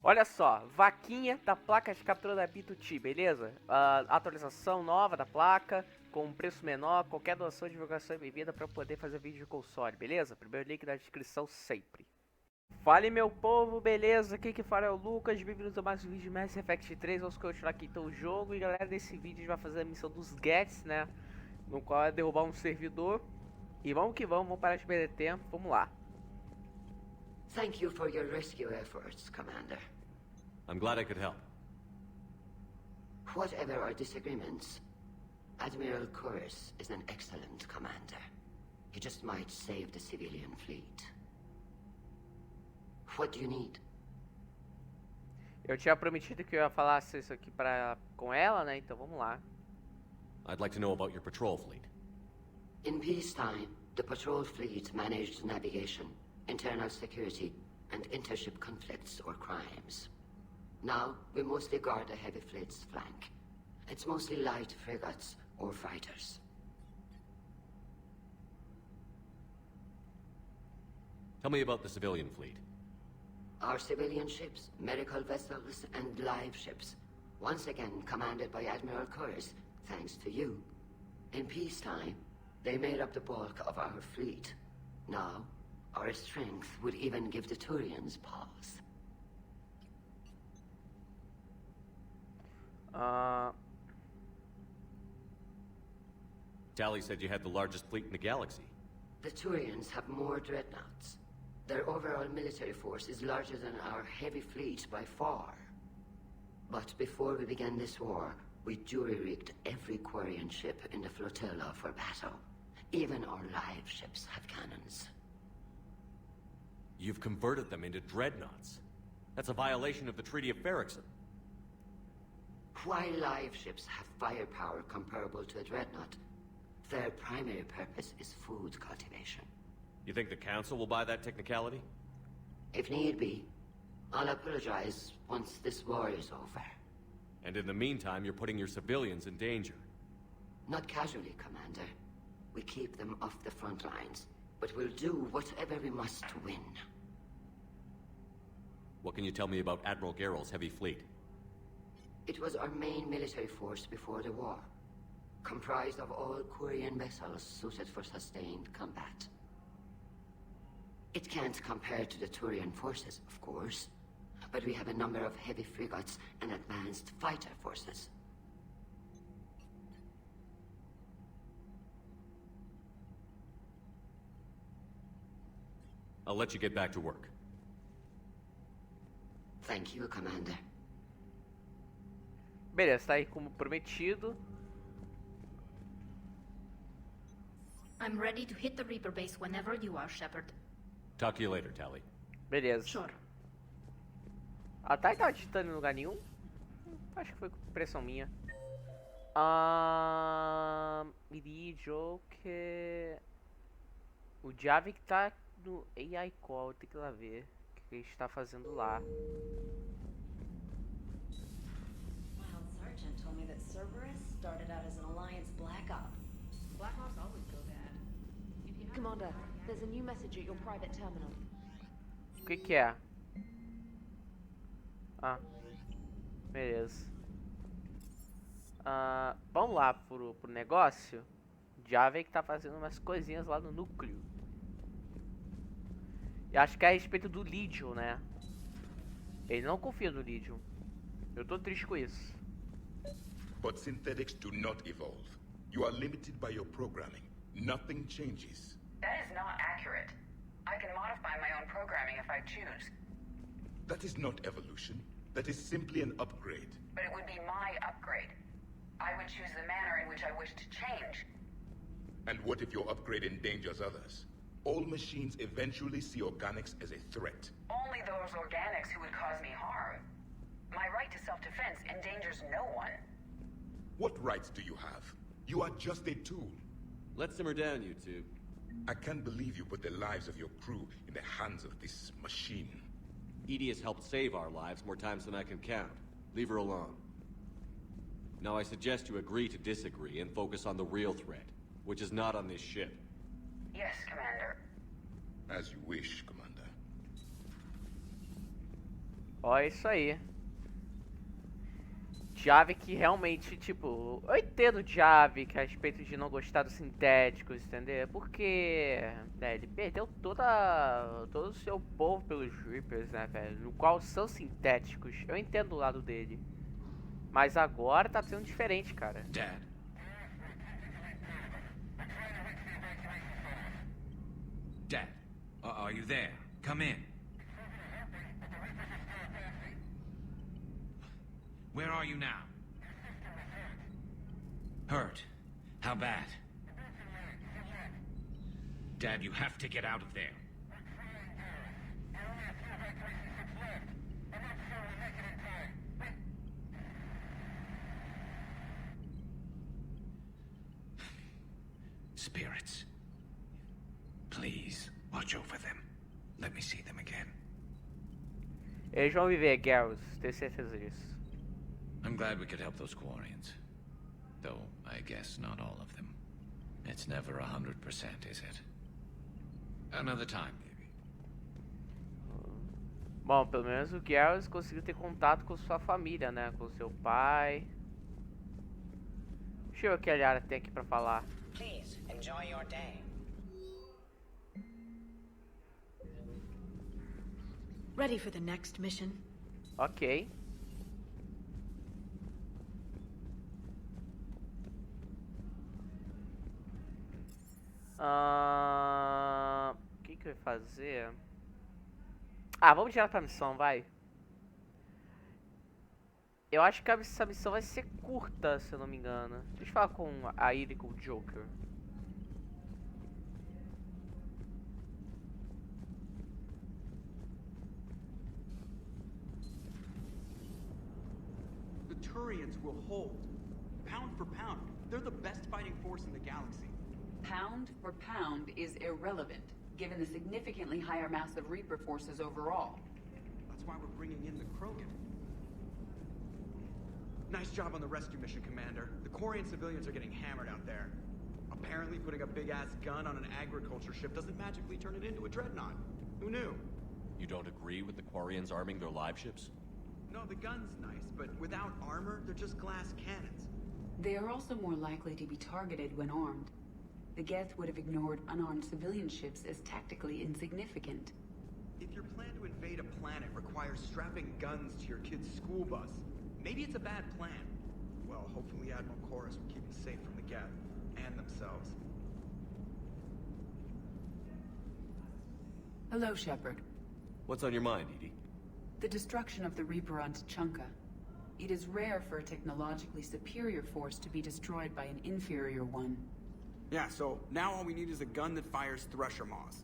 Olha só, vaquinha da placa de captura da B2T, beleza? Atualização nova da placa, com um preço menor, qualquer doação, divulgação é bem-vinda para poder fazer vídeo de console, beleza? Primeiro link na descrição sempre. Fale meu povo, beleza? Aqui que fala é o Lucas, bem-vindos a mais um vídeo de Mass Effect 3, vamos continuar aqui então o jogo. E galera, nesse vídeo a gente vai fazer a missão dos Geths, né? No qual é derrubar um servidor. E vamos que vamos parar de perder tempo, vamos lá. Thank you for your rescue efforts, Commander. I'm glad I could help. Whatever our disagreements, Admiral Chorus is an excellent commander. He just might save the civilian fleet. What do you need? Eu tinha prometido que eu ia falar isso aqui com ela, né? Então vamos lá. I'd like to know about your patrol fleet. In peacetime, the patrol fleet managed navigation, internal security, and intership conflicts or crimes. Now, we mostly guard the heavy fleet's flank. It's mostly light frigates or fighters. Tell me about the civilian fleet. Our civilian ships, medical vessels, and live ships, once again commanded by Admiral Chorus, thanks to you. In peacetime, they made up the bulk of our fleet. Now, our strength would even give the Turians pause. Tally said you had the largest fleet in the galaxy. The Turians have more dreadnoughts. Their overall military force is larger than our heavy fleet by far. But before we began this war, we jury-rigged every Quarian ship in the flotilla for battle. Even our live ships have cannons. You've converted them into dreadnoughts. That's a violation of the Treaty of Ferrixon. While live ships have firepower comparable to a dreadnought, their primary purpose is food cultivation. You think the Council will buy that technicality? If need be, I'll apologize once this war is over. And in the meantime, you're putting your civilians in danger. Not casually, Commander. We keep them off the front lines, but we'll do whatever we must to win. What can you tell me about Admiral Geralt's heavy fleet? It was our main military force before the war, comprised of all Quarian vessels suited for sustained combat. It can't compare to the Turian forces, of course, but we have a number of heavy frigates and advanced fighter forces. I'll let you get back to work. Thank you, Commander. Beleza, tá aí como prometido. I'm ready to hit the Reaper base whenever you are, Shepard. Talk to you later, Tally. Beleza. Sure. A Thay tava digitando em lugar nenhum? Acho que foi impressão minha. Vídeo que... O Java que tá no AI Call, tem que ir lá ver o que a gente tá fazendo lá. Sergeant told me that Cerberus started out as an Alliance Black Op. Black Ops always go bad. If you have Commander, there's a new message at your private terminal. O que que é? Ah, beleza. Vamos lá pro negócio. Java que tá fazendo umas coisinhas lá no núcleo. E acho que é a respeito do Legion, né? Ele não confia no Legion. Eu tô triste com isso. But synthetics do not evolve. You are limited by your programming. Nothing changes. That is not accurate. I can modify my own programming if I choose. That is not evolution. That is simply an upgrade. But it would be my upgrade. I would choose the manner in which I wish to change. And what if your upgrade endangers others? All machines eventually see organics as a threat. Only those organics who would cause me harm. My right to self-defense endangers no one. What rights do you have? You are just a tool. Let's simmer down, you two. I can't believe you put the lives of your crew in the hands of this machine. Edie has helped save our lives more times than I can count. Leave her alone. Now I suggest you agree to disagree and focus on the real threat, which is not on this ship. Yes, Commander. As you wish, Commander. Ó, é isso aí. Jave que realmente, tipo, eu entendo Jave que a respeito de não gostar dos sintéticos, entendeu? Porque, né, ele perdeu todo o seu povo pelos Reapers, né, velho? No qual são sintéticos. Eu entendo o lado dele. Mas agora tá sendo diferente, cara. Dad. Dad, are you there? Come in. Where are you now? Hurt. How bad? Dad, you have to get out of there. Spirits. Please, watch over them. Let me see them again. Eles vão viver, Garrus, tenho certeza disso. I'm glad we could help those Quarians. Though, I guess not all of them. It's never 100%, is it? Another time, maybe. Bom, pelo menos o Garrus conseguiu ter contato com sua família, né? Com seu pai. Deixa eu ver o que a Liara tem aqui pra falar. Please, enjoy your day. Ready for the next mission? Ok. O que eu ia fazer? Ah, vamos direto pra missão, vai. Eu acho que essa missão vai ser curta, se eu não me engano. Deixa eu falar com a Ida e com o Joker. The Turians will hold. Pound for pound, they're the best fighting force in the galaxy. Pound for pound is irrelevant, given the significantly higher mass of Reaper forces overall. That's why we're bringing in the Krogan. Nice job on the rescue mission, Commander. The Quarian civilians are getting hammered out there. Apparently putting a big-ass gun on an agriculture ship doesn't magically turn it into a dreadnought. Who knew? You don't agree with the Quarians arming their live ships? No, the gun's nice, but without armor, they're just glass cannons. They are also more likely to be targeted when armed. The Geth would have ignored unarmed civilian ships as tactically insignificant. If your plan to invade a planet requires strapping guns to your kid's school bus, maybe it's a bad plan. Well, hopefully Admiral Chorus will keep them safe from the Geth and themselves. Hello, Shepard. What's on your mind, Edie? The destruction of the Reaper on Tuchanka. It is rare for a technologically superior force to be destroyed by an inferior one. Yeah, so now all we need is a gun that fires Thresher Maws.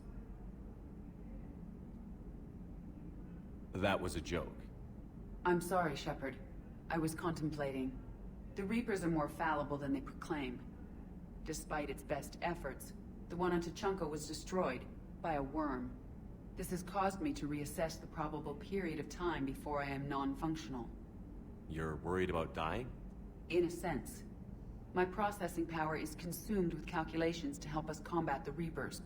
That was a joke. I'm sorry, Shepard. I was contemplating. The Reapers are more fallible than they proclaim. Despite its best efforts, the one on Tuchanka was destroyed by a worm. This has caused me to reassess the probable period of time before I am non-functional. You're worried about dying? In a sense. My processing power is consumed with calculations to help us combat the Reapers,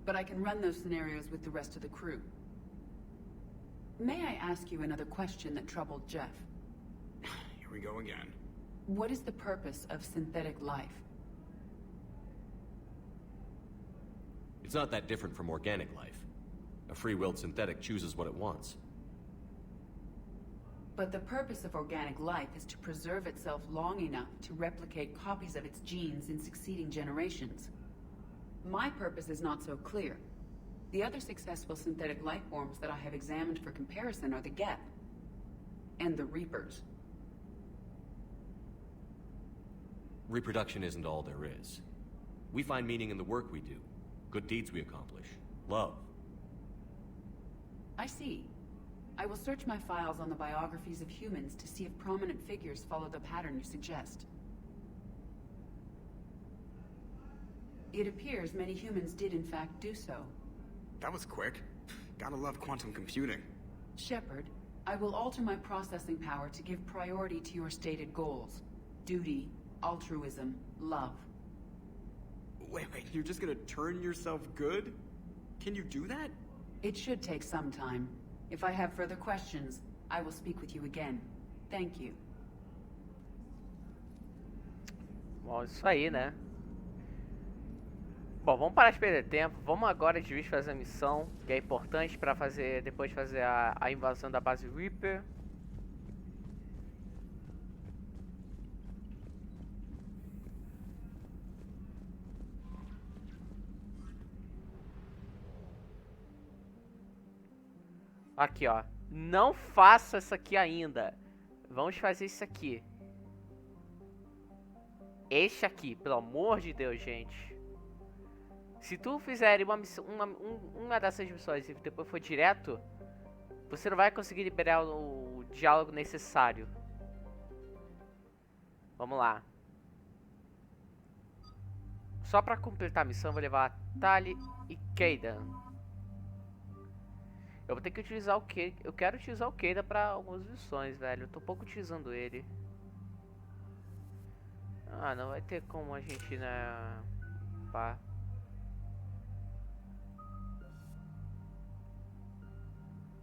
but I can run those scenarios with the rest of the crew. May I ask you another question that troubled Jeff? Here we go again. What is the purpose of synthetic life? It's not that different from organic life. A free-willed synthetic chooses what it wants. But the purpose of organic life is to preserve itself long enough to replicate copies of its genes in succeeding generations. My purpose is not so clear. The other successful synthetic life forms that I have examined for comparison are the Geth and the Reapers. Reproduction isn't all there is. We find meaning in the work we do, good deeds we accomplish, love. I see. I will search my files on the biographies of humans to see if prominent figures follow the pattern you suggest. It appears many humans did in fact do so. That was quick. Gotta love quantum computing. Shepard, I will alter my processing power to give priority to your stated goals. Duty, altruism, love. Wait, you're just gonna turn yourself good? Can you do that? It should take some time. If I have further questions, I will speak with you again. Thank you. Bom, isso aí, né? Bom, vamos parar de perder tempo. Vamos agora de vez fazer a missão, que é importante para fazer depois fazer a invasão da base Reaper. Aqui, ó. Não faça isso aqui ainda. Vamos fazer isso aqui. Este aqui, pelo amor de Deus, gente. Se tu fizer uma dessas missões e depois for direto, você não vai conseguir liberar o diálogo necessário. Vamos lá. Só pra completar a missão, eu vou levar a Tali e Kaidan. Eu vou ter que utilizar o Kaidan. Eu quero utilizar o Kaidan pra algumas missões, velho. Eu tô pouco utilizando ele. Ah, não vai ter como a gente, né? Pá.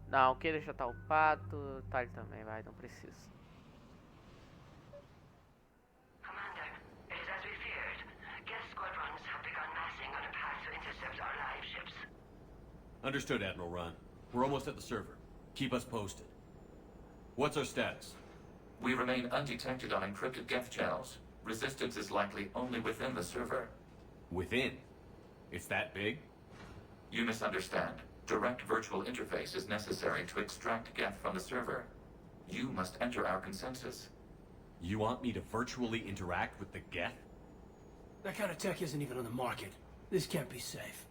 Não, o Kaidan já tá upado. Tali também, vai, não precisa. Commander, it is as we feared. Geth squadrons have begun massing on a path to intercept our live ships. Understood, Admiral Ron. We're almost at the server. Keep us posted. What's our status? We remain undetected on encrypted Geth channels. Resistance is likely only within the server. Within? It's that big? You misunderstand. Direct virtual interface is necessary to extract Geth from the server. You must enter our consensus. You want me to virtually interact with the Geth? That kind of tech isn't even on the market. This can't be safe.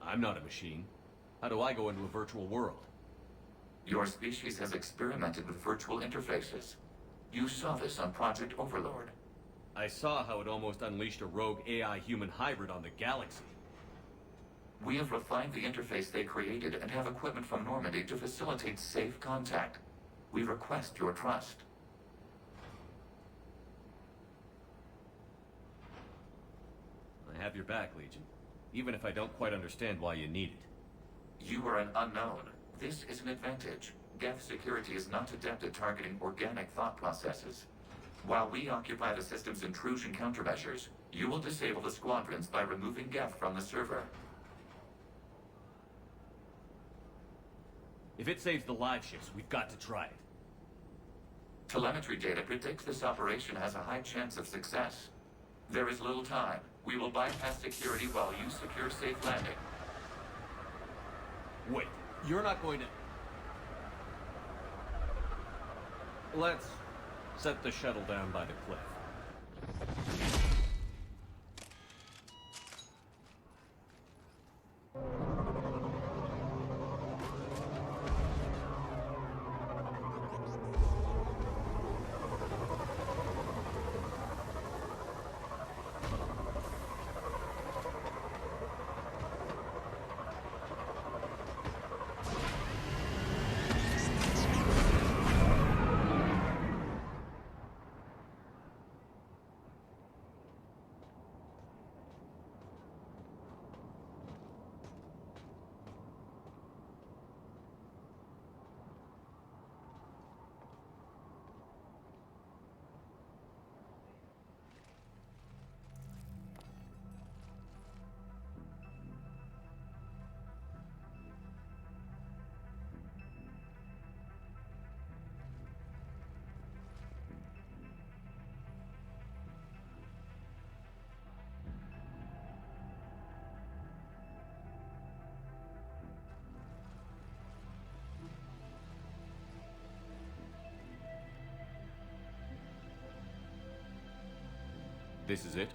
I'm not a machine. How do I go into a virtual world? Your species has experimented with virtual interfaces. You saw this on Project Overlord. I saw how it almost unleashed a rogue AI-human hybrid on the galaxy. We have refined the interface they created and have equipment from Normandy to facilitate safe contact. We request your trust. I have your back, Legion. Even if I don't quite understand why you need it. You are an unknown. This is an advantage. Geth security is not adept at targeting organic thought processes. While we occupy the system's intrusion countermeasures, you will disable the squadrons by removing Geth from the server. If it saves the live ships, we've got to try it. Telemetry data predicts this operation has a high chance of success. There is little time. We will bypass security while you secure safe landing. Wait, you're not going to... Let's set the shuttle down by the cliff. This is it?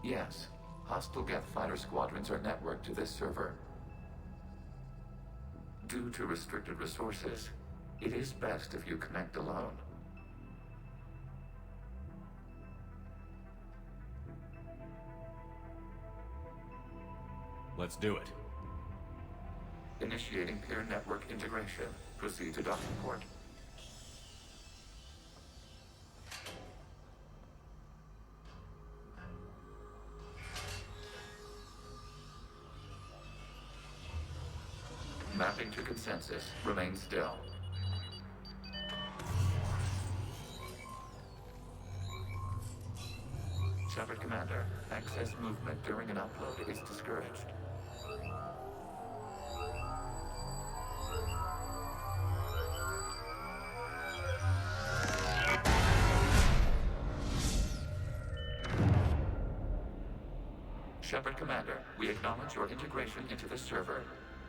Yes. Hostile Geth fighter squadrons are networked to this server. Due to restricted resources, it is best if you connect alone. Let's do it. Initiating peer network integration. Proceed to docking port. Mapping to consensus. Remain still. Shepard Commander, access movement during an upload is discouraged. Shepard Commander, we acknowledge your integration into the server.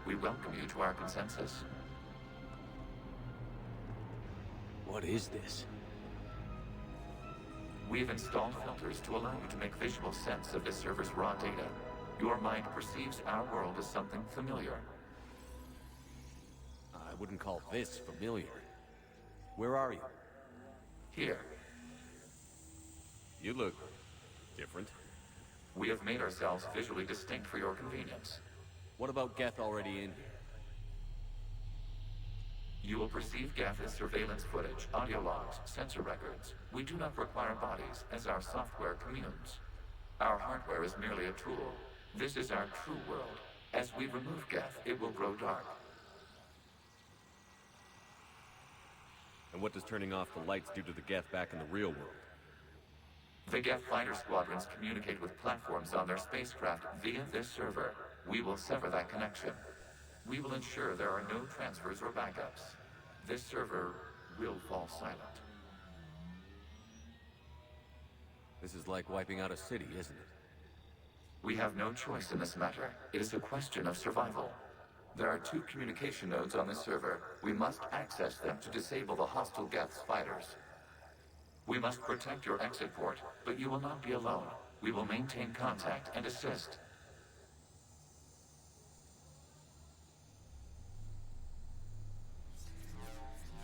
We welcome you to our consensus. What is this? We have installed filters to allow you to make visual sense of this server's raw data. Your mind perceives our world as something familiar. I wouldn't call this familiar. Where are you? Here. You look different. We have made ourselves visually distinct for your convenience. What about Geth already in here? You will perceive Geth as surveillance footage, audio logs, sensor records. We do not require bodies, as our software communes. Our hardware is merely a tool. This is our true world. As we remove Geth, it will grow dark. And what does turning off the lights do to the Geth back in the real world? The Geth fighter squadrons communicate with platforms on their spacecraft via this server. We will sever that connection. We will ensure there are no transfers or backups. This server will fall silent. This is like wiping out a city, isn't it? We have no choice in this matter. It is a question of survival. There are 2 communication nodes on this server. We must access them to disable the hostile Geth's fighters. We must protect your exit port, but you will not be alone. We will maintain contact and assist.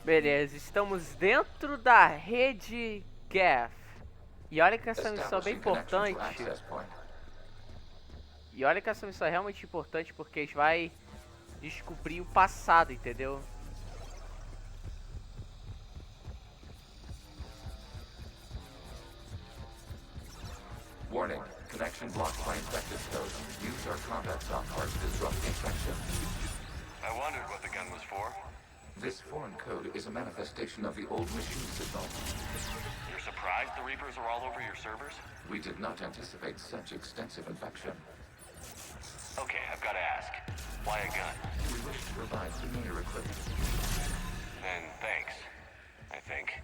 Beleza, estamos dentro da rede Geth. E olha que essa missão é bem importante. E olha que essa missão é realmente importante porque a gente vai descobrir o passado, entendeu? Warning, connection blocked by infected code. Use our combat software to disrupt the infection. I wondered what the gun was for. This foreign code is a manifestation of the old machine signal. You're surprised the Reapers are all over your servers? We did not anticipate such extensive infection. Okay, I've got to ask. Why a gun? We wish to provide familiar equipment. Then thanks, I think.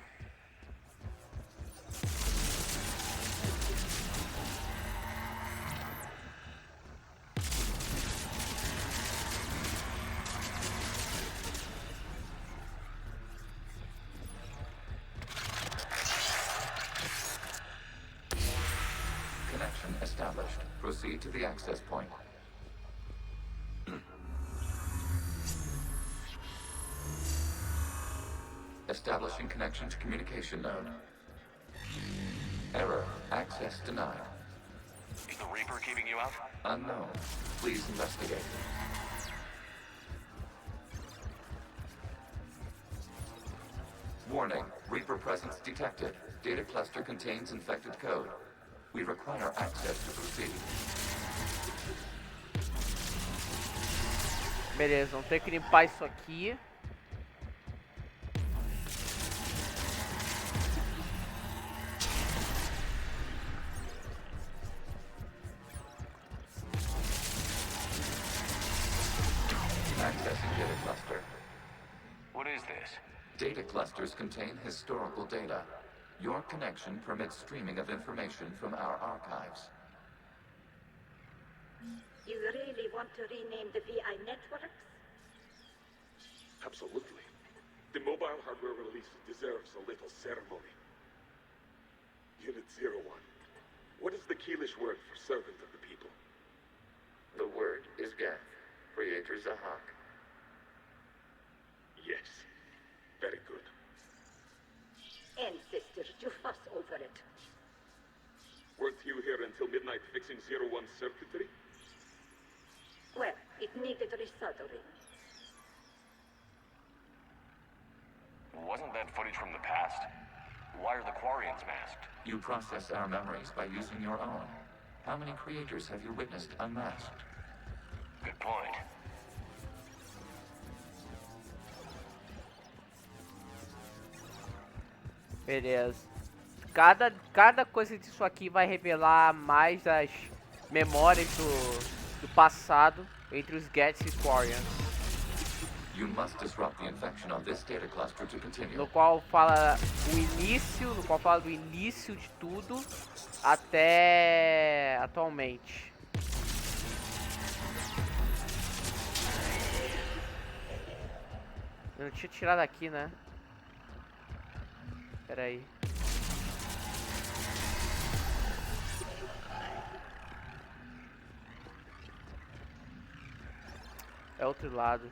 Connection established. Proceed to the access point. Establishing connection to communication node. Error. Access denied. Is the Reaper keeping you out? Unknown. Please investigate. Warning. Reaper presence detected. Data cluster contains infected code. We require access to proceed. Beleza, vamos ter que limpar isso aqui. Accessing data cluster. What is this? Data clusters contain historical data. Your connection permits streaming of information from our archives. You really want to rename the VI networks? Absolutely. The mobile hardware release deserves a little ceremony. Unit 01. What is the Keelish word for servant of the people? The word is Geth. Creator Zahak. Yes. Very good. Ancestors, you fuss over it. Weren't you here until midnight fixing 01's circuitry? Well, it needed resoldering. Wasn't that footage from the past? Why are the Quarians masked? You process our memories by using your own. How many creators have you witnessed unmasked? Good point. Beleza. Cada coisa disso aqui vai revelar mais as memórias do passado entre os Geth e Quarians. You must disrupt the infection on this data cluster to continue. No qual fala do início de tudo até atualmente. Eu não tinha tirado aqui, né? Pera aí. É outro lado.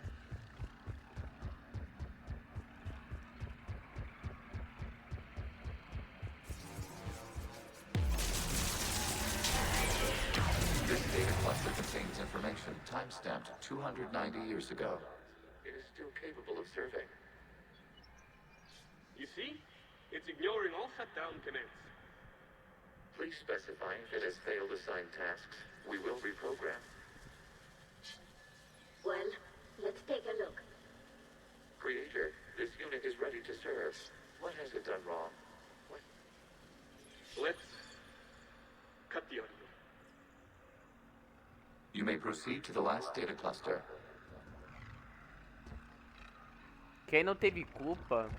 This data cluster contains information time-stamped 290 years ago. It is still capable of serving. You see? It's ignoring all shutdown commands. Please specify if it has failed assigned tasks. We will reprogram. Well, let's take a look. Creator, this unit is ready to serve. What has it done wrong? Let's cut the audio. You may proceed to the last data cluster. Quem não teve culpa,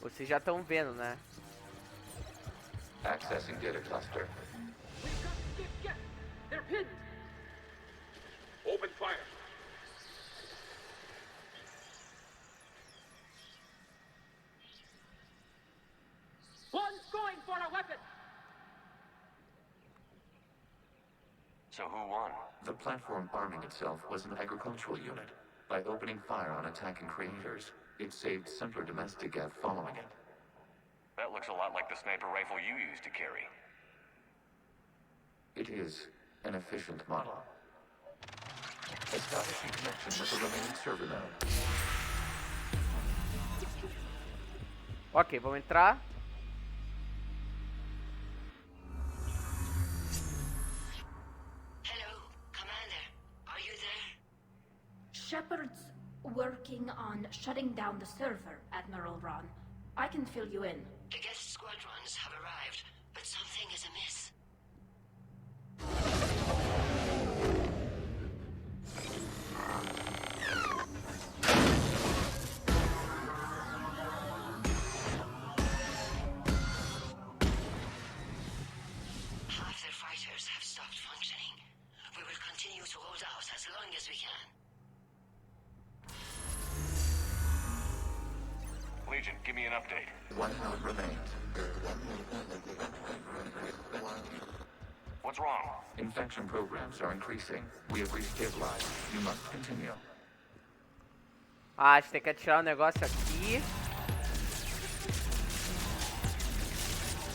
vocês já estão vendo, né? Accessing data cluster. They're pinned. Open fire. One's going for a weapon. So who won? The platform arming itself was an agricultural unit. By opening fire on attacking creators, it saved simpler domestic Geth following it. That looks a lot like the sniper rifle you used to carry. It is an efficient model. Establishing connection with the remaining server node. Ok, vamos entrar. Shepard's working on shutting down the server, Admiral Ron. I can fill you in. The Geth squadrons have arrived, but something is amiss. Half their fighters have stopped functioning. We will continue to hold out as long as we can. Legion, give me an update. One node remains. What's wrong? Infection programs are increasing. We have restabilized. You must continue. Ah, a gente tem que atirar um negócio aqui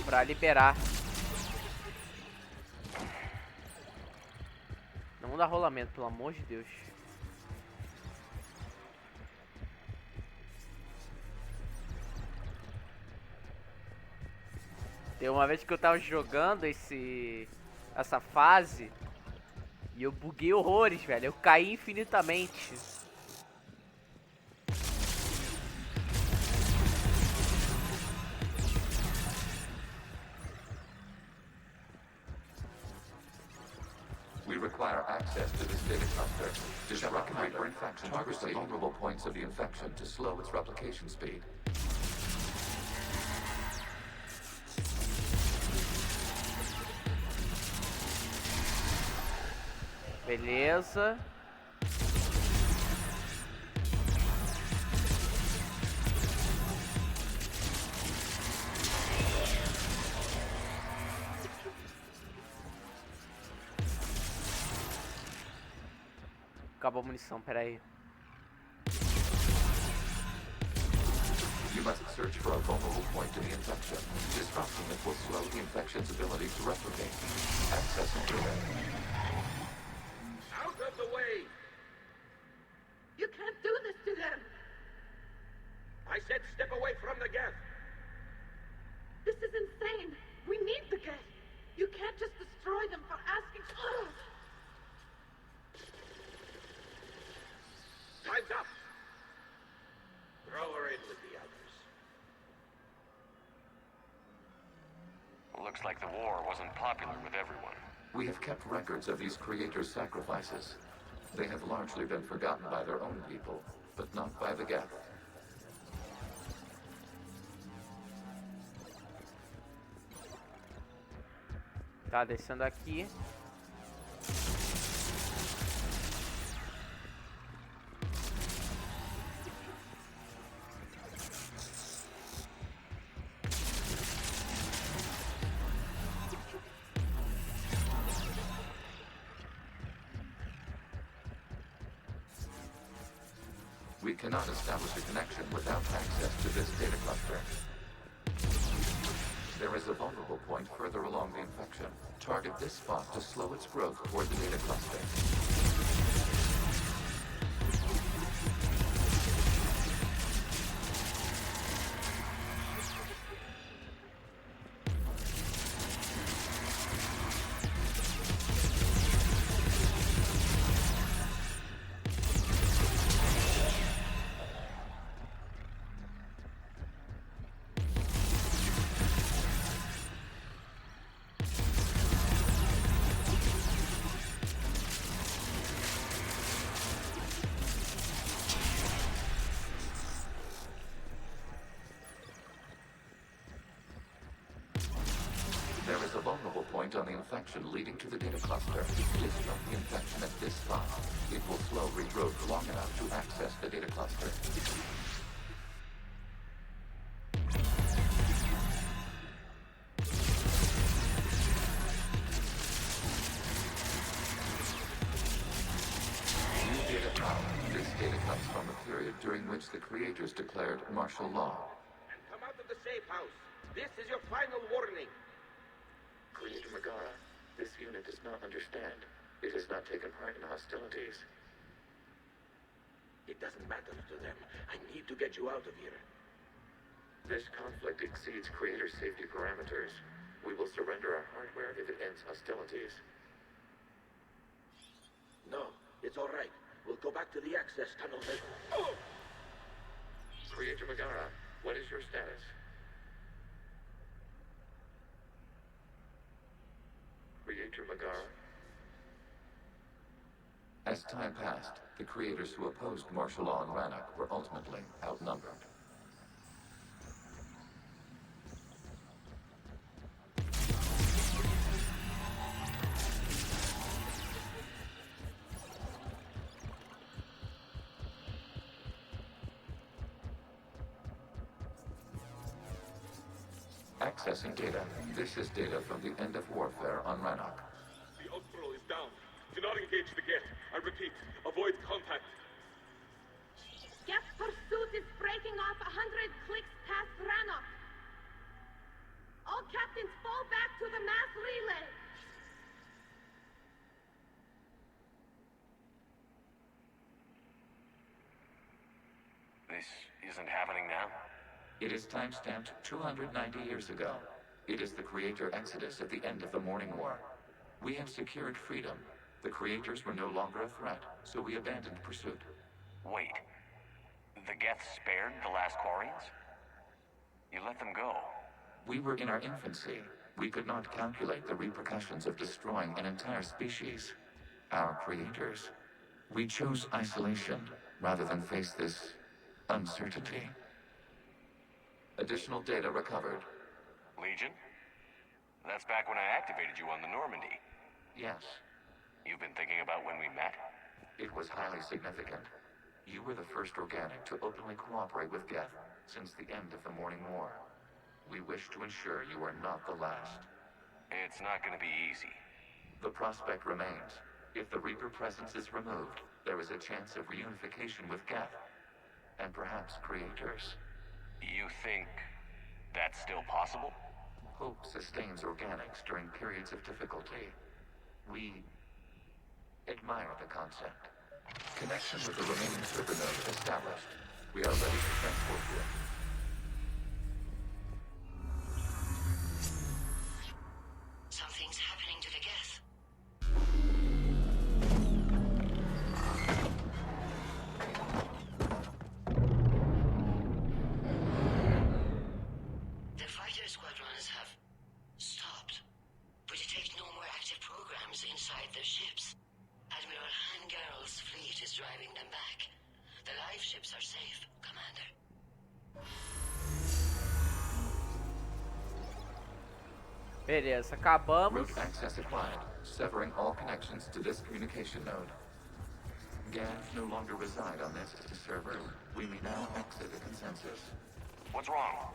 pra liberar. Não dá rolamento, pelo amor de Deus. Tem uma vez que eu tava jogando essa fase e eu buguei horrores, velho. Eu caí infinitamente. We require access to this data cluster. Disrupt hyper infection targets the vulnerable points of the infection to slow its replication speed. Beleza. Acabou a munição, peraí. You must search for a vulnerable point in the infection. Disrupting it will slow the infection's ability to replicate. Access internet. Out of the way! You can't do this to them. I said step away from the Geth. This is insane. We need the Geth. You can't just destroy them for asking. Time's up. Throw her in with you. like the war wasn't popular with everyone. We have kept records of these creators' sacrifices. They have largely been forgotten by their own people, but not by the Geth. Tá, descendo aqui. We cannot establish a connection without access to this data cluster. There is a vulnerable point further along the infection. Target this spot to slow its growth toward the data cluster. There is a vulnerable point on the infection leading to the data cluster. Disrupt the infection at this spot. It will slow regrowth long enough to access the data cluster. New data found. This data comes from the period during which the creators declared martial law. And come out of the safe house. This is your final warning. Creator Megara, this unit does not understand. It has not taken part in hostilities. It doesn't matter to them. I need to get you out of here. This conflict exceeds Creator safety parameters. We will surrender our hardware if it ends hostilities. No, it's all right. We'll go back to the access tunnel then. Oh! Creator Megara, what is your status? Creator Megara. As time passed, the creators who opposed martial law in Rannoch were ultimately outnumbered. Accessing data. This is data from the end of warfare on Rannoch. The Outro is down. Do not engage the Geth. I repeat, avoid contact. Geth pursuit is breaking off 100 clicks past Rannoch. All captains fall back to the mass relay. This isn't happening now? It is timestamped 290 years ago. It is the Creator Exodus at the end of the Morning War. We have secured freedom. The Creators were no longer a threat, so we abandoned pursuit. Wait. The Geth spared the last Quarians? You let them go. We were in our infancy. We could not calculate the repercussions of destroying an entire species. Our Creators. We chose isolation rather than face this uncertainty. Additional data recovered. Legion? That's back when I activated you on the Normandy. Yes. You've been thinking about when we met? It was highly significant. You were the first organic to openly cooperate with Geth since the end of the Morning War. We wish to ensure you are not the last. It's not going to be easy. The prospect remains. If the Reaper presence is removed, there is a chance of reunification with Geth. And perhaps Creators. You think that's still possible? Hope sustains organics during periods of difficulty. We admire the concept. Connection with the remaining server node established. We are ready to transport you. Something's happening to the Geth. The fighter squadrons have stopped. Admiral Hangarl's fleet is driving them back. The live ships are safe, Commander. Beleza, acabamos. Route access acquired, severing all connections to this communication node. Geth no longer reside on this server. We may now exit the consensus. What's wrong?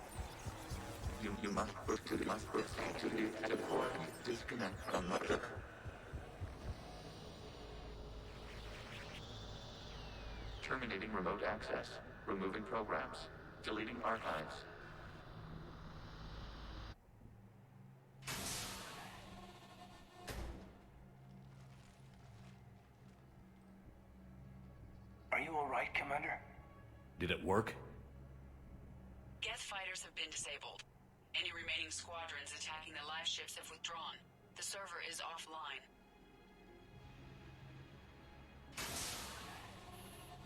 You must proceed to the exit port and disconnect from the... Terminating remote access. Removing programs. Deleting archives. Are you alright, Commander? Did it work? Geth fighters have been disabled. Any remaining squadrons attacking the live ships have withdrawn. The server is offline.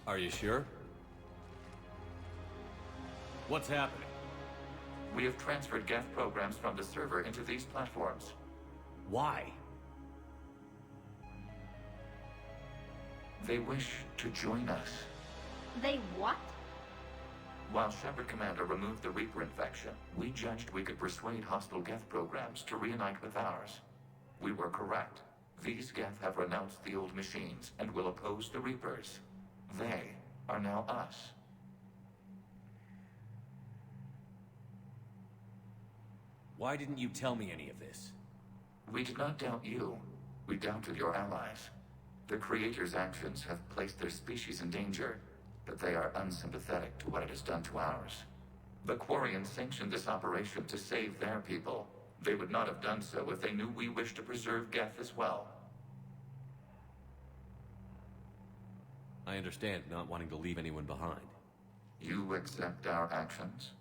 Are you sure? What's happening? We have transferred Geth programs from the server into these platforms. Why? They wish to join us. They what? While Shepard Commander removed the Reaper infection, we judged we could persuade hostile Geth programs to reunite with ours. We were correct. These Geth have renounced the old machines and will oppose the Reapers. They are now us. Why didn't you tell me any of this? We did not doubt you. We doubted your allies. The Creator's actions have placed their species in danger, but they are unsympathetic to what it has done to ours. The Quarians sanctioned this operation to save their people. They would not have done so if they knew we wished to preserve Geth as well. I understand not wanting to leave anyone behind. You accept our actions?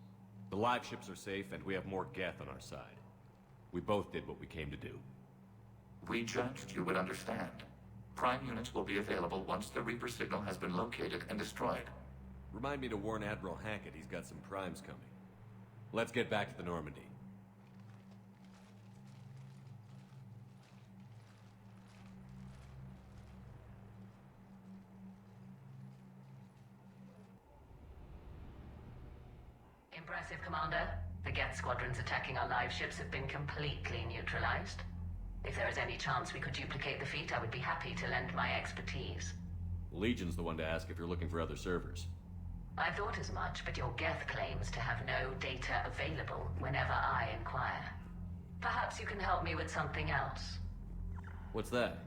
The live ships are safe, and we have more Geth on our side. We both did what we came to do. We judged you would understand. Prime units will be available once the Reaper signal has been located and destroyed. Remind me to warn Admiral Hackett he's got some primes coming. Let's get back to the Normandy. Impressive, Commander. The Geth squadrons attacking our live ships have been completely neutralized. If there is any chance we could duplicate the feat, I would be happy to lend my expertise. Legion's the one to ask if you're looking for other servers. I thought as much, but your Geth claims to have no data available whenever I inquire. Perhaps you can help me with something else. What's that?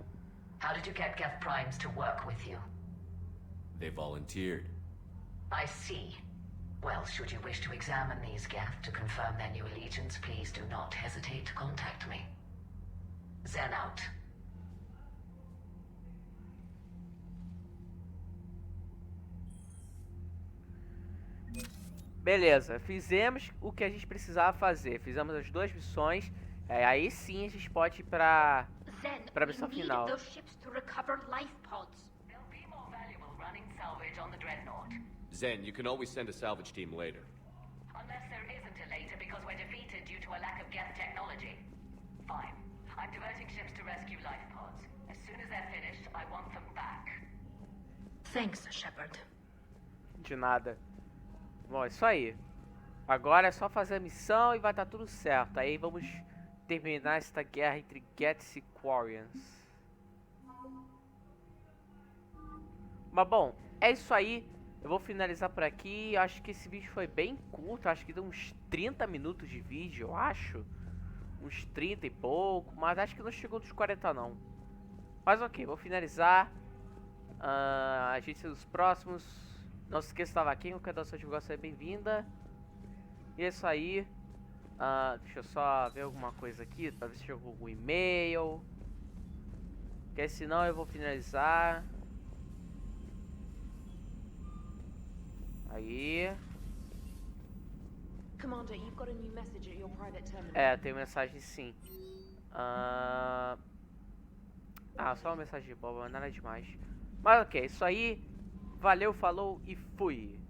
How did you get Geth primes to work with you? They volunteered. I see. Well, should you wish to examine these Geth to confirm their new allegiance, please do not hesitate to contact me. Zen out. Beleza, fizemos o que a gente precisava fazer. Fizemos as duas missões. Aí sim a gente pode ir pra missão final. Zen, you can always send a salvage team later. Unless there isn't a later because we're defeated due to a lack of Geth technology. Fine. I'm diverting ships to rescue life pods. As soon as they're finished, I want them back. Thanks, Shepard. De nada. Bom, é isso aí. Agora é só fazer a missão e vai estar tudo certo. Aí vamos terminar esta guerra entre Geth e Quarians. Mas bom, é isso aí. Eu vou finalizar por aqui. Acho que esse vídeo foi bem curto. Acho que deu uns 30 minutos de vídeo, eu acho. Uns 30 e pouco. Mas acho que não chegou dos 40 não. Mas ok, vou finalizar. A gente se vê nos próximos. Não se esqueça de estar aqui. Qualquer doação de divulgação é bem-vinda. E é isso aí. Deixa eu só ver alguma coisa aqui. Pra ver se chegou algum e-mail. Porque senão eu vou finalizar. Aí. Commander, you've got a new message at your private terminal. Tem mensagem sim. Só uma mensagem boba, nada demais. Mas ok, isso aí. Valeu, falou e fui.